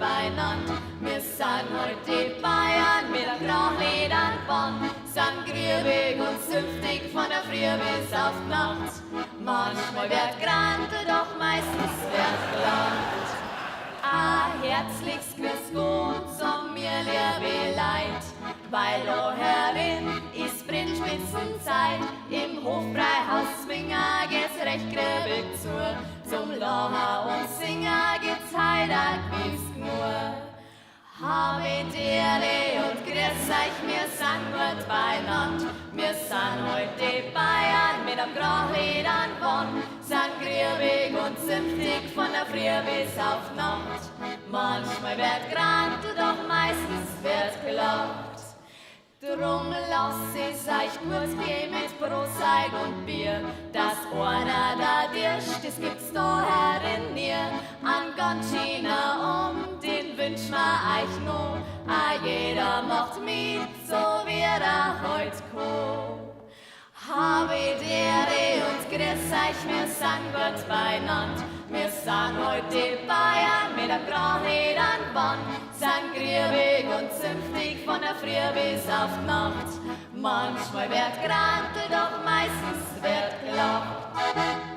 beieinander. Wir sind heute die Bayern mit einem grauledern Band, sind grübig und zünftig von der Früh bis auf die Nacht. Manchmal wird grantet, doch meistens wird gelacht. Herzlichst grüß Gott, sagen mir liebe Leid, weil da herin ist Brennspitzenzeit. Im Hofbräuhaus Zwinger geht's recht grübig zu, zum Lachen und Singen gibt's heute ein gewiss nur. Habe Ehre und grüß euch, wir sind gut beieinander. Wir sind heute die Bayern mit einem grauledern Band, sind grübig und zünftig von der Früh bis auf Nacht. Manchmal wird grantet, doch meistens wird gelacht. Drum lasst es euch gut gehen mit Brotzeit und Bier, dass einer da Dirsch, das gibt's da herin nie. An ganz schöner den wünschen wir euch noch, jeder macht mit, so wie heut kommt. Habe Ehre und grüß euch, wir sind gut beieinander. Wir sind heute die Bayern mit einem grauledern Band, sind grübig und zünftig von der Früh bis auf die Nacht. Manchmal wird grantet, doch meistens wird gelacht.